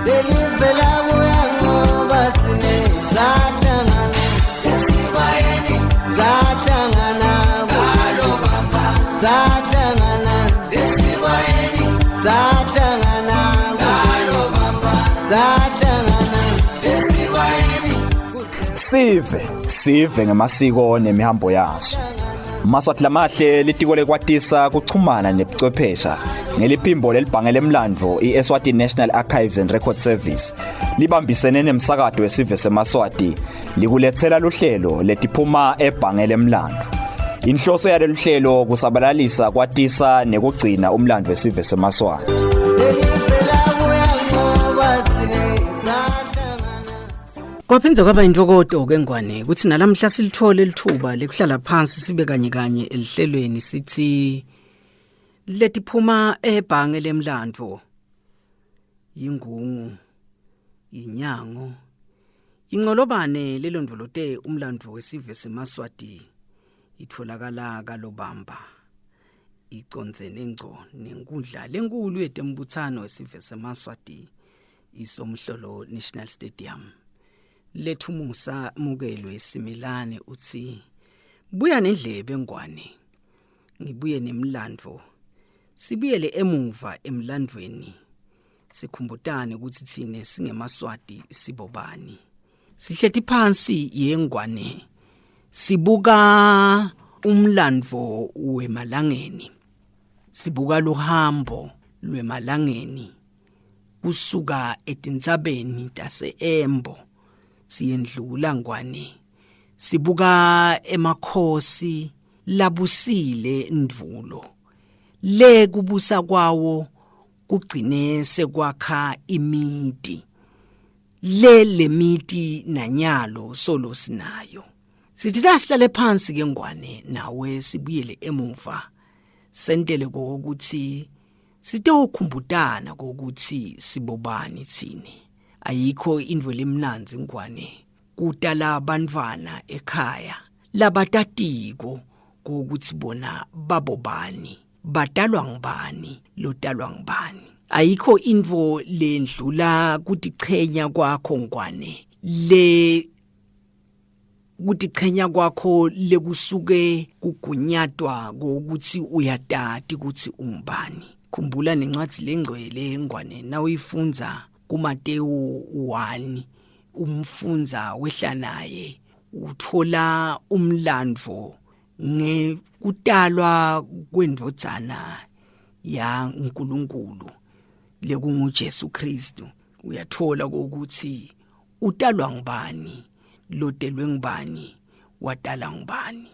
belivela ngoba thine zahlangana esibayeni zahlangana ngalobamba zahlangana esibayeni zahlangana ngalobamba zahlangana esibayeni sive ngemasiko nemihambo yazo. Maswathi lamahle litiko lekwatisa kuchumana nebuchwephesha ngeliphimbo lelibhange lemlandvo iEswatini National Archives and Record Service libambisene nemsakazo wesive seMaswati likulethela luhlelo letiphuma ebhange lemlandvo. Inhloso yalolu hlelo kusabalalisa kwatisa nekugcina umlandvo wesive seMaswati. Kwaphenza kwaba intokodo kengwane ukuthi nalamhla silithole lithuba lekuhlala phansi sibe kanye elihlelweni sithi letiphuma ebhange lemlandvo ingungu inyango ingcolobane lelondvolote umlandvo wesive seMaswati itholakala kalobamba icondzene ngco nenkundla lenkulu yetembuthano wesive seMaswati isomhlolo National Stadium. Lethumusa mukelwe similane uthi buya nendlebe ngwane ngibuye nemlandvo sibuyele emuva emlandweni sikhumbutane ukuthi thine singeMaswati sibobani sihleti phansi yengwane sibuka umlandvo wemalangeni sibuka luhambo lwemalangeni kusuka etintsabeni tase-Embo siyendlula ngwane sibuka emakhosi labusile ndvulo le kubusa kwawo kugcine sekwakha imiti le miti nanyalo solo sinayo sithi lasihlale phansi ke ngwane nawe sibuyele emuva sentele kokuthi sitokhumbutana kokuthi sibobani thini. Ayikho indvo lemnanzi ngwane kutala abantwana ekhaya labatatiko ukuthi bona babobani badalwa ngibani lotalwa ngibani. Ayikho indvo lendlula kutichenya kwakho ngwane le kutichenya kwakho lekusuke kugunyatwa ukuthi uyatati ukuthi ungibani. Khumbula nencwadi lengcwele ngwane nawuyifunza kuMateyu 1 umfunza wehla naye uthola umlandvo ngekutalwa kwendvodzana ya uNkulunkulu lekunguJesu Kristu. Uyathola ukuthi utalwa ngibani lotelwe ngibani watala ngibani.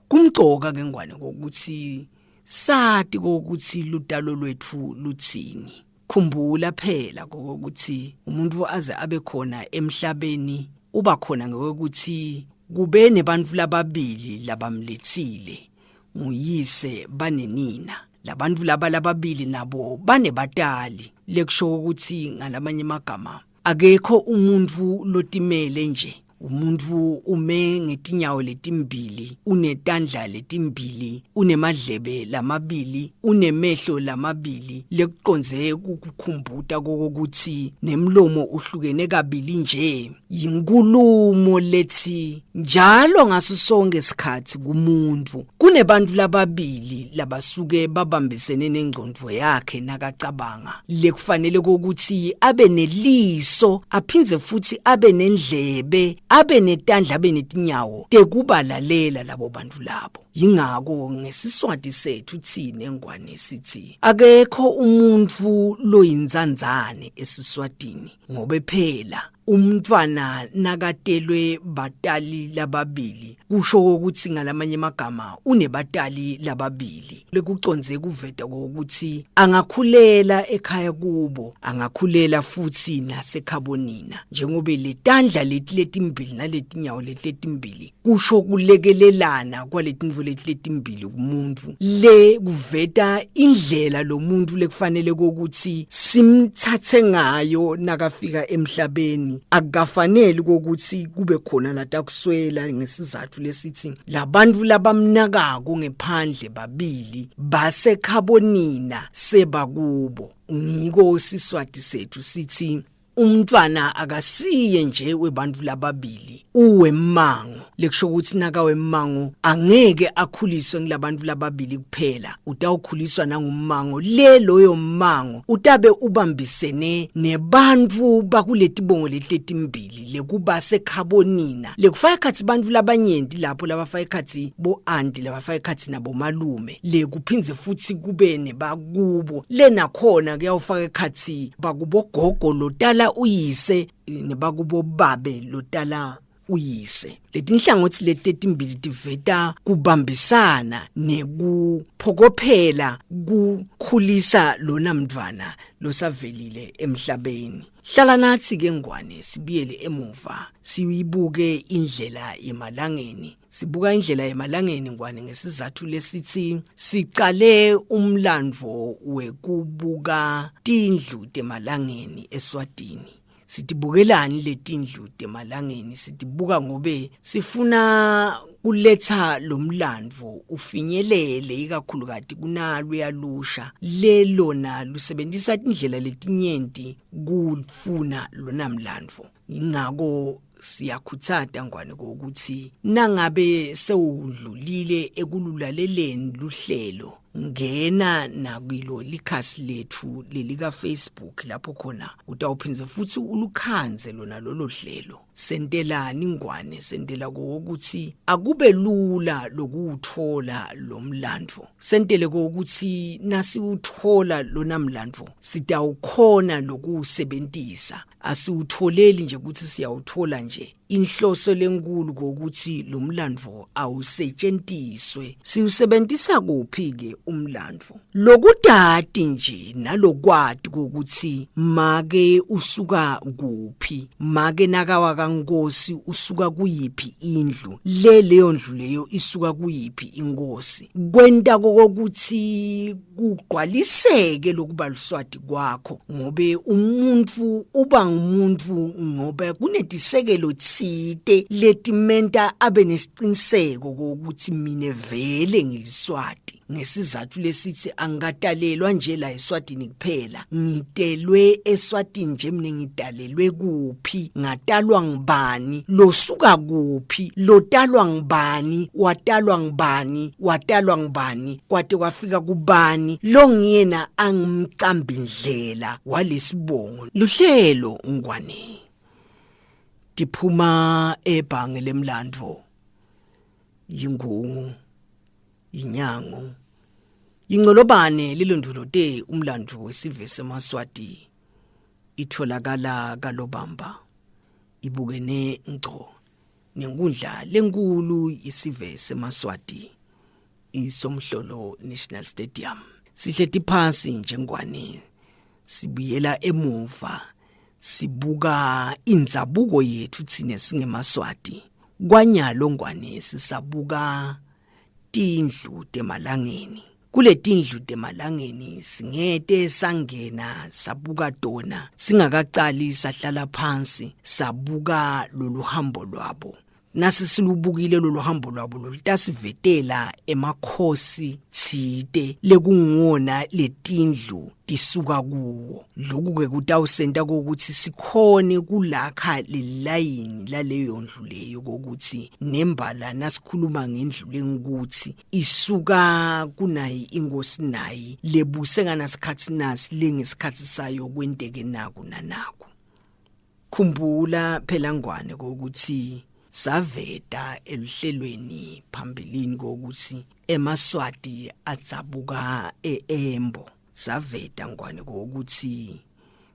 Kumgcoka ke ngwane ukuthi sati ukuthi lutalo lwethu luthini. Khumbula phela ukuthi umuntu aze abe khona emhlabeni uba khona ngokuthi kube nebantfu lababili labamlethile nguyise banenina labantu lababili nabo banebatali lekusho ukuthi ngalamanye amagama akekho umuntu lotimele nje. Umuntu ume ngetinyawo letimbili unetandla letimbili unemadlebe lamabili unemehlo lamabili lekuconze ukukhumbuta kokuthi nemlomo uhlukene kabili nje. Yinkulumo lethi njalo ngaso sonke isikhathi kumuntu kunebantu lababili labasuke babambisene nengqondo yakhe nakacabanga lekufanele kokuthi abe neliso aphinze futhi abe nendlebe abe netandla abe netinyawo tekubalalela labo bantu labo. Yingako ngesiswati sethu thine ngwane sithi akekho umuntu loyinzanzane esiswatini ngobe phela umntwana nakatelwe batali lababili kusho ukuthi ngalamanye amagama unebatali lababili lekuconze kuveta ukuthi angakhulela ekhaya kubo angakhulela futhi nasekhabonina njengoba letandla letimbili naletinyawo letimbili kusho kulekelelana kwaletinvu letimbili kumuntu le kuveta indlela lo muntu lekufanele ukuthi simthathe ngayo nakafika emhlabeni. Akufanele ukuthi kube khona latakuswela ngesizathu lesithi labantu labamnakako ngephandle babili basekhabonina sebakubo. Ngiko siswati sethu sithi umntwana akasiye nje webantu lababili uwemmango lekusho ukuthi naka wemmango angeke akhuliswe ngilabantu lababili kuphela utawukhuliswa nangummango loyo mmango utabe ubambisene nebantu bakuletibongo letletimbili lekuba sekhabonina lekufaka khathi bantu labanyenti lapho labafaka khathi bo aunti labafaka khathi nabo malume lekuphinze futhi kube nebakubo nakhona kuyawufaka khathi bakubo gogo lotala uyise nebakubo babe lotala uyise letinhlangothi letetimbili tiveta kubambisana nekuphokophela kukhulisa lona mntwana losavelile emhlabeni. Hlala nathi ke ngwane sibiyele emuva siyibuke indlela yemalangeni. Sibuka indlela yemalangeni ngwane ngesizathu lesithi siqale umlandvo wekubuka tindlu temalangeni eSwatini. Sitibukelani letindlu temalangeni sitibuka ngobe sifuna kuletha lomlandvo ufinyelele ikakhulukati kunalo yalusha lelona lusebenzisa indlela letinyenti kufuna lona mlandvo. Ingako siyakhuthata ngwane ukuthi nangabe sewudlulile ekululaleleni luhlelo ngena nakilo likhasi lethu lelika Facebook lapho khona utawuphinze futhi ulukhanze lona lolo hlelo. Sentelani ngwane sentela ukuthi akube lula lokuthola lo mlandvo. Sentele ukuthi nasi uthola lona mlandvo sitawukhona lokusebenzisa. Asiutholeli nje ukuthi siyawuthola nje. Inhloso lenkulu ukuthi lo mlandvo awusetshenziswe. Siusebenzisa kuphi ke umlandvo? Lokudati nje nalokwati ukuthi make usuka kuphi, make nakawa kaNkosi usuka kuyiphi indlu, leyo ndlu leyo isuka kuyiphi inkosi. Kwenta ukuthi kugqwaliseke lokuba luswati kwakho ngobe umuntu uba ngumuntu ngoba kunedisekelo tsite letimenta abe nesiciniseko ukuthi mine vele ngiliswati. Ngesizathu lesithi angatalelwa nje la eSwatini kuphela, ngitelwe eSwatini nje mine ngidalelwe kuphi, ngatalwa ngibani, losuka kuphi, lotalwa ngibani, watalwa ngibani, watalwa ngibani, kwade kwafika kubani lo ngiyena angimcambi indlela walesibongo. Luhlelo ngwane diphuma ebhange lemlandvo yingungu inyango ingcolobane lilondolote umlandvo wesive semaswati itholakala kalobamba ibukene ngco nenkundla lenkulu isive semaswati isomhlolo National Stadium. Sihleti phansi njengwane sibuyela emuva sibuka inzabuko yethu thina singemaswati. Kwanyalo ngwane sisabuka tindlu temalangeni. Kule tindlu temalangeni singete sangena sabuka tona singakaqali sahlala phansi sabuka lolu hambo lwabo. Nasi silubukile lolu hambo lwabo lutasivetela emakhosi tsite lekungona letindlu tisuka kuwo. Lokhu ke kutawusenta ukuthi sikhone kulakha lelayini laleyo ndlu leyo ukuthi nembala nasikhuluma ngendlu lengukuthi isuka kunayi ingosi nayi lebuseka nasikhathi nasi lengesikhathi sayo kwenteke naku nanaku. Khumbula phela ngwane ukuthi saveta eluhlelweni phambilini kokuthi emaswati atsabuka eEmbo. Saveta ngwane kokuthi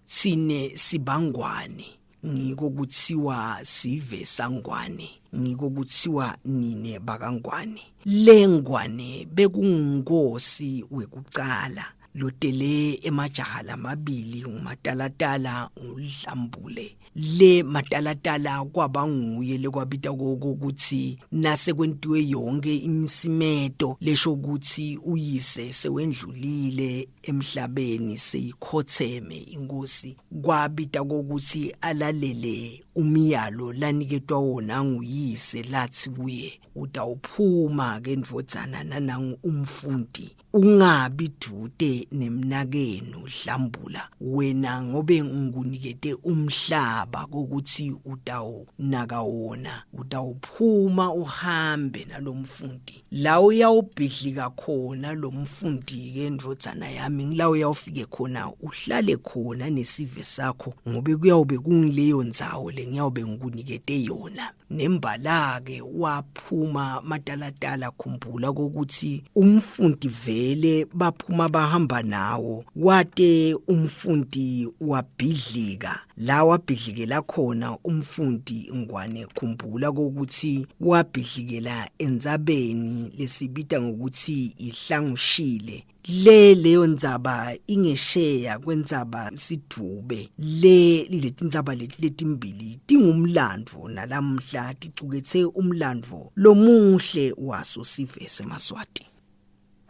sine sibangwane ngiko kuthiwa sive sangwane ngiko kuthiwa nine bakangwane. Lengwane bekungosi wekucala lotele emajaha lamabili ngumatalatala uDlambule. Le matalatala kwabanguye lekwabita kokuthi nase kwentiwe yonke imisimeto lesho ukuthi uyise sewendlulile emhlabeni seyikhotheme inkosi. Kwabita kokuthi alalele umyalo laniketwa wona nguyise lathi kuye utawuphuma ke ndvodzana nanangu umfundi ungabi dude nemnakeni udlambula wena ngobe ngikunikete umhlaba ukuthi utawunaka wona utawuphuma uhambe nalomfundi la uyawubhidlika khona lo mfundi ke ndvodzana yami ngila uyawufike khona uhlale khona nesive sakho ngobe kuyawube kungileyo ndzawo lengiyawube ngikunikete yona nembala ke waphuma matalatala khumbula ukuthi umfundi vele baphuma bahamba nawo wate umfundi wabhidlika la wabhidlikela khona umfundi ngwane khumbula ukuthi wabhidlikela endzabeni lesibita ngokuthi ihlangushile leyo ndzaba ingesheya kwendzaba sidube letindzaba letimbili tingumlandvo nalamhla ticuketse umlandvo lomuhle waso sive seMaswati.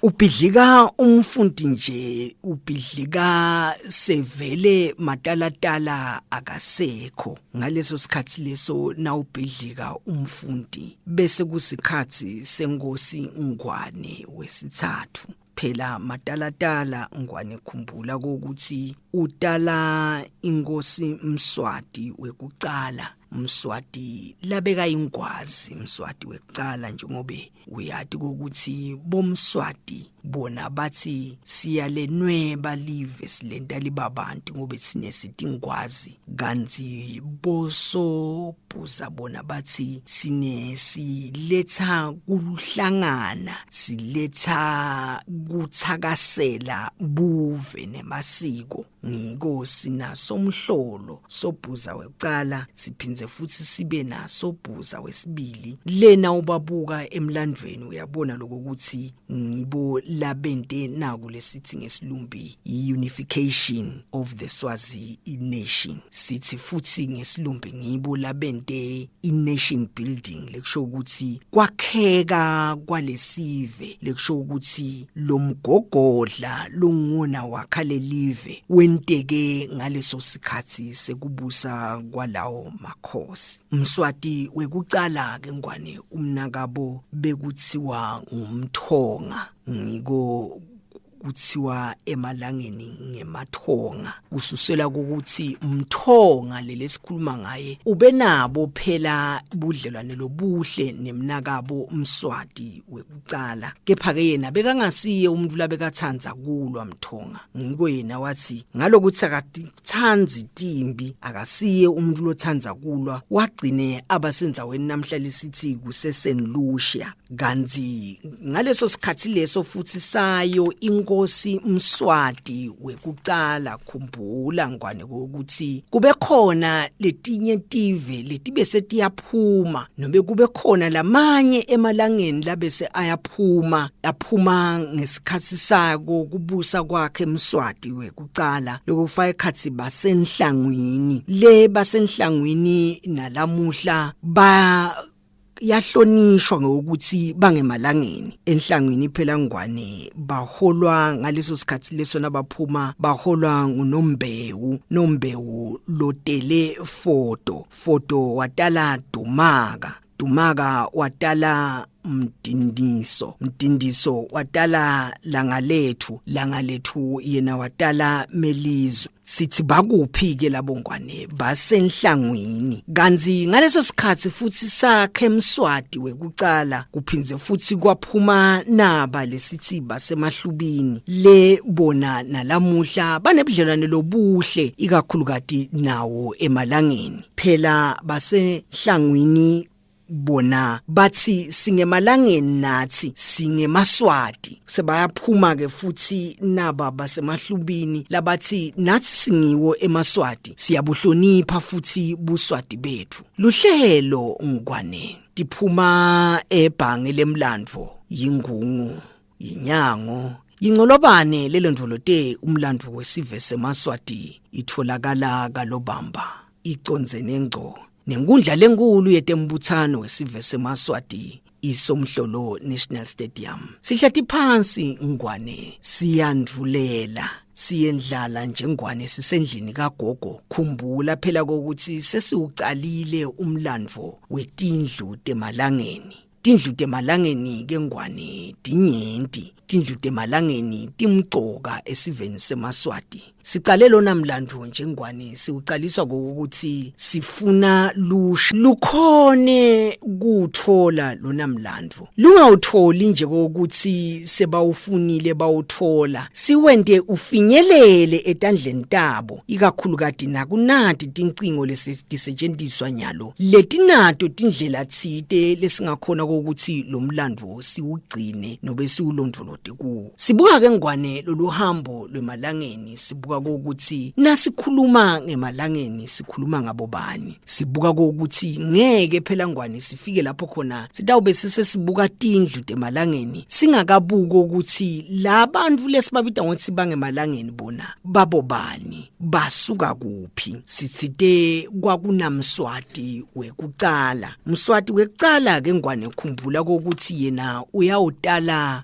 Ubhidlika umfundi nje ubhidlika sevele matalatala akasekho ngaleso sikhathi leso na ubhidlika umfundi bese kusikhathi senkosi Ngwane wesithathu phela matalatala Ngwane khumbula ukuthi utala inkosi Mswati wekucala Mswati labeka ingwazi Mswati wekucala njengobe uyati ukuthi bomswati bona bathi siyalenweba live silenta libabantu ngobe sinesingwazi kanti boso buza bona bathi siletha kuhlangana siletha kuthakasela buve nemasiko ngiko sinaso umhlolo sobhuza wekucala siphinze futhi sibe naso bhuza wesibili lena ubabuka emlandweni uyabona lokho ukuthi ngibo labente naku lesithi ngesilumbi unification of the Swazi nation sithi futhi ngesilumbi ngibo labente nation building lekusho ukuthi kwakheka kwalesive lekusho ukuthi lomgogodla longona wakhale live wenteke ngaleso sikhathi sekubusa kwalawo makhosi Mswati wekucala ke Ngwane umnakabo bekuthiwa ngumthonga ngiko kuthiwa emalangeni ngemathonga kususela ukuthi umthonga lesikhuluma ngaye ubenabo phela budlelwane lobuhle nemnakabo Mswati wekucala kepha ke yena bekangasiye umuntu labekathanza kulwa mthonga ngiko yena wathi ngalokuthi akathanzi timbi akasiye umuntu lothanza kulwa wagcine abasenzaweni namhla lesithi kusesenlusha kanti ngaleso sikhathi leso futhi sayo inkosi Mswati wekucala khumbula Ngwane ukuthi kube khona letinye tive letibe setiyaphuma nobe kube khona lamanye emalangeni labese aphuma ngesikhathi sako kubusa kwakhe Mswati wekucala lokufaka ekhathi basenhlangwini basenhlangwini nalamuhla yahlonishwa ngokuthi bangemalangeni enhlangwini phela Ngwane baholwa ngaleso sikhathi leso nabaphuma baholwa nguNombewu lotele foto watala Dumaka watala Mtindiso watala Langalethu yena watala Melizwe sithi bakuphi ke labo Ngwane basenhlangwini kanzi ngaleso sikhathi futhi sakhe Mswati wekucala kuphinze futhi kwaphuma naba lesithi basemahlubini bona nalamuhla banebudlelwane lobuhle ikakhulukati nawo emalangeni phela basenhlangwini bona bathi singemalangeni nathi singeMaswati sebayaphuma ke futhi naba basemahlubini labathi nathi singiwo eMaswati siyabuhlonipha futhi buswati bethu luhlelo Ngwane diphuma ebhange lemlandvo yingungu yinyango Yingolobane lelondvolote umlandvo wesive seMaswati itholakala kaLobamba icondzene ngco nenkundla lenkulu yetembuthano wesive seMaswati isomhlolo National Stadium sihlathi phansi Ngwane siyandvulela siyendlala njengwane sisendlini kagogo khumbula phela ukuthi sesiuqalile umlandvo wetindlu temalangeni tindlu emalangeni ke Ngwane dinyenti, tindlu emalangeni timgcoka esiveni seMaswati. Siqale lona mlandvo nje Ngwane siuqaliswa ukuthi sifuna lukhone kuthola lona mlandvo. Lungawutholi nje ukuthi sebawufunile bawuthola, siwende ufinyelele etandleni tabo, ikakhulukati nakunati tincingo lesisetshenziswa nyalo. Letinato tindlela tsite lesingakhona ukuthi lo mlandvo siugcine nobe siulondolote kuwo. Sibuka ke Ngwane loluhambo lwemalangeni, sibuka ukuthi nasikhuluma ngemalangeni sikhuluma ngabo bani. Sibuka ukuthi ngeke phela Ngwane sifike lapho khona sitawube sesibuka tindlu emalangeni singakabuka ukuthi labantu lesibabita ngokuthi bangemalangeni bona babo bani, basuka kuphi. Sitsite kwakunamswati wekucala. Mswati wekucala ke Ngwane khumbula ukuthi yena uyawutala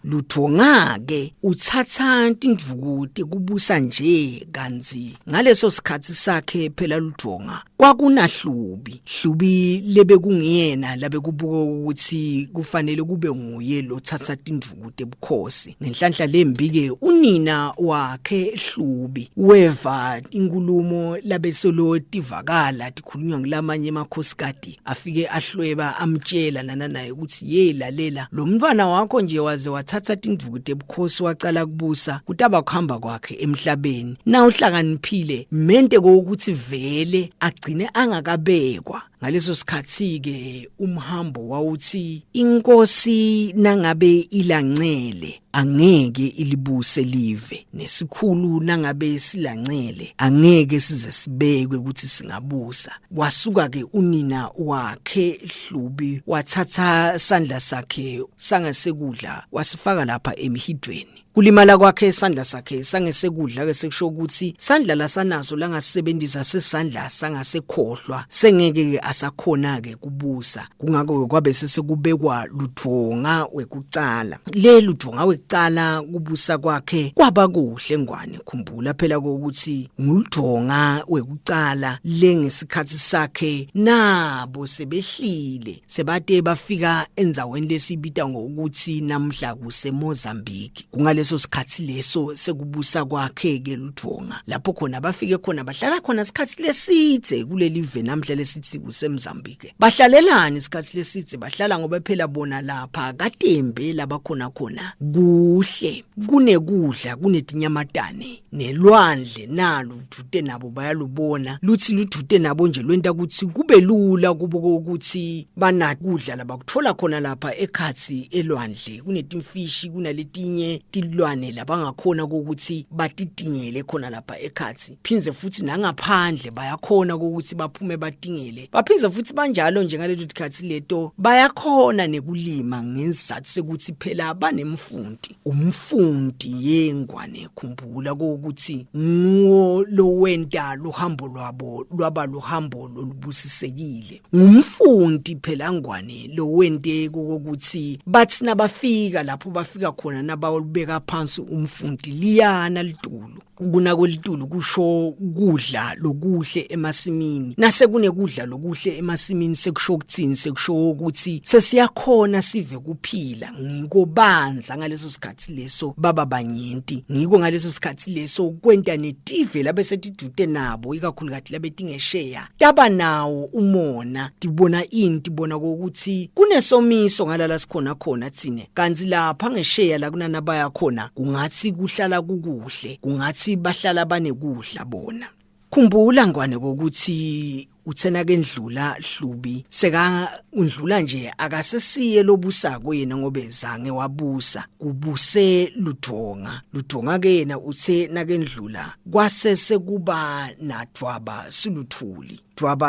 Luthonga ke uthatha tindvuku tekubusa nje kanzi ngaleso sikhathi sakhe phela Luthonga kwakuna Hlubi lebe kungiyena labe kubuka ukuthi kufanele kube nguye lo thatha tindvuku tebukhosi. Ngenhlanhla lembi ke unina wakhe Hlubi weva inkulumo labe solo tivakala tikhulunywa ngilamanye emakhosikati, afike ahlweba amtshela naye ukuthi lalela lo mntwana wakho nje waze wathatha tindvuku tebukhosi waqala kubusa kutaba kuhamba kwakhe emhlabeni. Na uhlakaniphile mente ukuthi vele agcine angakabekwa. Ngaleso sikhathi ke umhambo wawuthi inkosi nangabe ilancele angeke ilibuse live, nesikhulu nangabe silancele angeke size sibekwe ukuthi singabusa. Wasuka ke unina wakhe Hlubi wathatha sandla sakhe sangasekudla wasifaka lapha emhidweni. Kulimala kwakhe isandla sakhe sangesekudla ke sekusho ukuthi sandla lasanaso langasebenzisa sesandla sangasekhohlwa sengeke asakhona ke kubusa. Kungakho kwabe sesekubekwa Luthonga wekucala. Le Luthonga wekucala kubusa kwakhe kwaba kuhle Ngwane. Khumbula phela ukuthi nguLuthonga wekucala lengesikhathi sakhe nabo sebehlile sebade bafika enzaweni lesibita ngokuthi namhla kuseMozambique. Leso sikhathi leso sekubusa kwakhe ke Luthonga lapho khona bafike khona bahlala khona isikhathi lesithe kuleli live namhla lesithi kuseMozambique. Bahlalelani isikhathi lesithe? Bahlala ngoba phela bona lapha kaTembe labakhona kuhle, kunekudla, kunetinyamatane, nelwandle nalo Dute nabo bayalubona. Luthi Dute nabo nje lwenta ukuthi kube lula kubo ukuthi banakudla labakuthola khona lapha ekhathi elwandle. Kunetimfishi, kunaletinye tilwane labangakhona ukuthi batidingele khona lapha ekhathi. Phinze futhi nangaphandle bayakhona ukuthi baphume batingele. Baphinze futhi banjalo nje ngaleto sikhathi leto bayakhona nekulima ngensizathu sekuthi phela banemfundi. Umfundi yengwane khumbula ukuthi nguwo lo wenta luhambo lwabo lwaba luhambo lolubusisekile. Ngumfundi phela Ngwane lo wente ukuthi bathi nabafika lapho bafika khona nabawubeka phansi umfundi liyana litulu. Kuna kwelitulu kusho kudla lokuhle emasimini. Nase kunekudla lokuhle emasimini sekusho ukuthini? Sekusho ukuthi sesiyakhona sive kuphila. Ngiko banza ngaleso sikhathi leso baba banyenti. Ngiko ngaleso sikhathi leso kwenta netive labe setidute nabo ikakhulukazi labe tingesheya. Taba nawo umona tibona tibona ukuthi kunesomiso ngalala sikhona khona tsine. Kanzi lapha ngesheya la kunana baya khona kungathi kuhlala kukuhle, kungathi bahlala banekudla bona. Khumbula Ngwane ukuthi uthena ke ndlula Hlubi seka undlula nje akasesiye lobusa kuyena ngobe zange wabusa kubuse Luthonga ke yena uthe na ke ndlula kwasese kuba naDwaba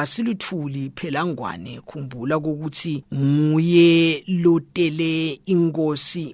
Siluthuli phela Ngwane. Khumbula ukuthi nguye lotele inkosi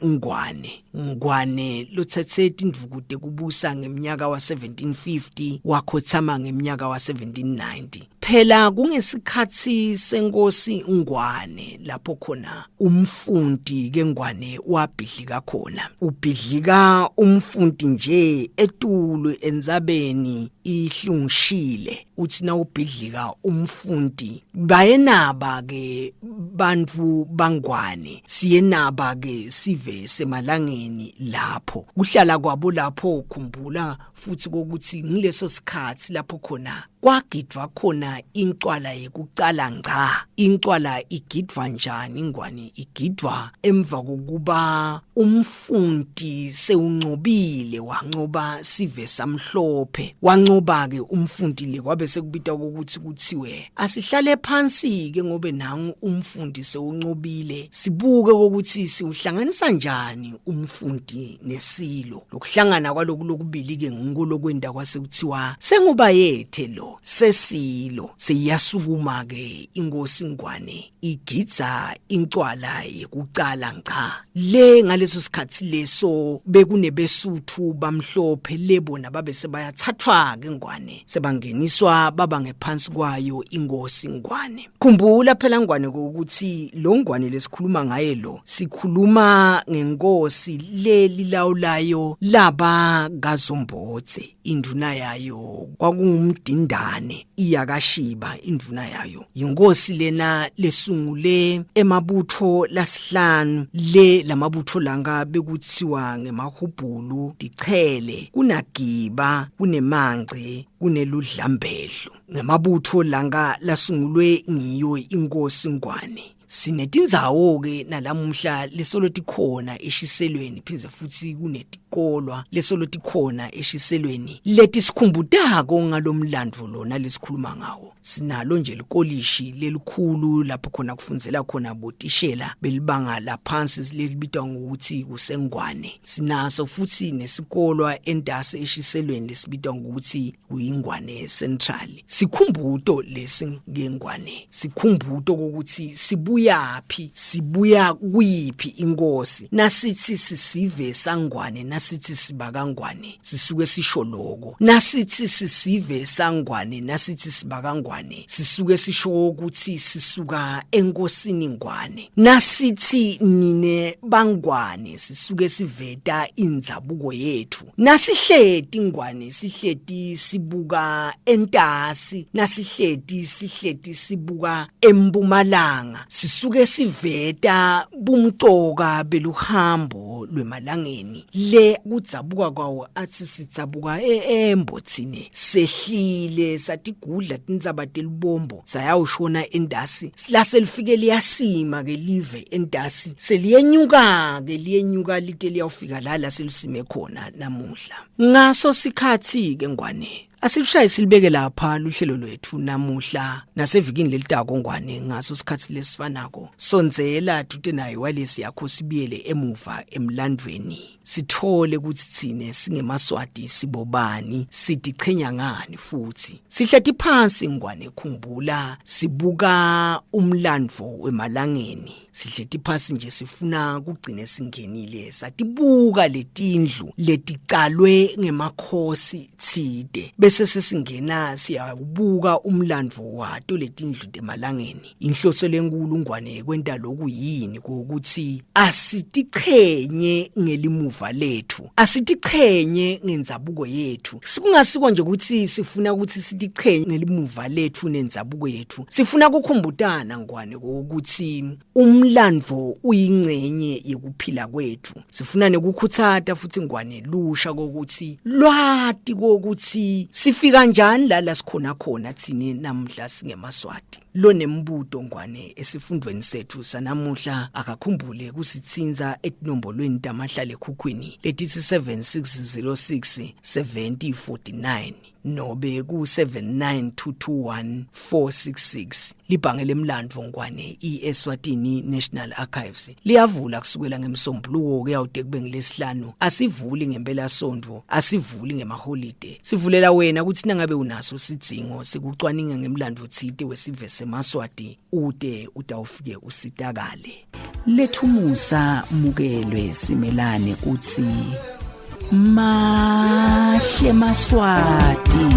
Ngwane lothethe tindvuku tekubusa ngeminyaka wa 1750 wakhothama ngeminyaka wa 1790. Phela kungesikhathi senkosi Ngwane lapho khona umfundi ke Ngwane wabhidlika khona. Ubhidlika umfundi nje etulu enzabeni ihlungishile. Uthi na ubhidlika kufika umfundi bayenaba ke bantu bangwane siyenaba ke sive semalangeni lapho kuhlala kwabo lapho khumbula futhi ukuthi ngileso sikhathi lapho khona kwagidwa khona incwala yekucala ngqa incwala igidwa njani ingwane igidwa emva kokuba umfundi sewuncobile wancoba sive samhlophe wancoba ke umfundi le kwabe sekubita ukuthi kuthiwe asihlale phansi ke ngobe nangu umfundi sewuncobile sibuke ukuthi siuhlanganisa njani umfundi nesilo lokuhlangana kwaloku lokubili ke ngolokwenda kwase kuthiwa senguba yethe lo sesilo siyasukuma ke ingosi ngwane igidza incwala yekucala ngqa le ngaleso sikhathi leso bekunebesuthu bamhlophe lebona babe sebayathathwa ke ngwane sebangeniswa baba ngephansi kwayo ingosi ngwane khumbula phela ngwane ukuthi lo ngwane lesikhuluma ngaye lo sikhuluma ngenkosi le lilawulayo laba gazombotse induna yayo kwakungumdindane iyakashiba induna yayo inkosi lena lesungule emabutho lasihlanu le lamabutho langa bekuthiwa ngemahubhulu dichele kunagiba kunemangce kuneludlambehlo ngemabutho langa lasungulwe ngiyo inkosi ngwane sinetindzawo ke nalamhla lesoloti khona eshiselweni phinze futhi kunetikolwa lesoloti khona eshiselweni leti sikhumbutako ngalomlandvo lona lesikhuluma ngawo sinalo nje likolishi lelikhulu lapho khona kufundzela khona botishela belibanga laphansi lelibitwa ngokuthi kusengwane sinaso futhi nesikolwa endase eshiselweni lesibitwa ngokuthi kuyingwane central sikhumbuto lesi ngengwane sikhumbuto ukuthi yapi sibuya kuyiphi inkosi nasithi sisive sangwane nasithi sibakangwane sisuke sisho lokho nasithi sisive sangwane nasithi sibakangwane sisuke sisho ukuthi sisuka enkosini ngwane nasithi nine bangwane sisuke siveta indzabuko yethu nasihleti ingwane sihleti sibuka entasi nasihleti sibuka empumalanga suke siveta bumcoka beluhambo lwemalangeni le kudzabuka kwawo athi sitsabuka embotsine sehlile satigudla tindzaba telibombo sayawushona endasi laselifike liyasima ke live endasi seliyenyuka ke liyenyuka lite liyawufika la selisime khona namuhla ngaso sikhathi ke ngwane asibushaye silibeke lapha luhlelo lwethu namuhla nasevikini lelitako ngwane ngaso sikhathi lesifanako sonzela dute nayo walesi yakho sibiyele emuva emlandweni sithole ukuthi thine singemaswati sibobani sidichenya ngani futhi sihleti phansi ngwane khumbula sibuka umlandvo wemalangeni sihleti phansi nje sifuna kugcine singenile satibuka letindlu leticalwe ngemakhosi tside bese sesingena siyabuka umlandvo wato letindlu temalangeni inhloso lenkulu ngwane kwenta lokhu yini ukuthi asitiqhenye ngelimuva lethu asitiqhenye ngenzabuko yethu sikungasikwa nje ukuthi sifuna ukuthi sitiqhenye ngelimuva lethu nenzabuko yethu sifuna ukukhumbutana ngwane ukuthi umlandvo uyingcenye yekuphila kwethu sifuna nekukhutsata futhi ngwane lusha ukuthi lwati ukuthi sifika njani la sikhona khona thine namhla singemaswati lo nembuto ngwane esifundweni sethu sanamuhla akakhumbule kusitsinza enombolweni tamahlale ekhukhwini letithi 7606 7049 nobe ku 79221466 libhange lemlandvo ngwane iEswatini National Archives liyavula kusukela ngemsombuluko kuyawude kube ngilesihlanu asivuli ngempela sondvo asivuli ngemaholide sivulela wena ukuthi nangabe unaso sidzingo sikucwaninga ngemlandvo tsite wesive semaswati ude utawufike usitakale lethumusa mukelwe simelane uthi mahle maswati.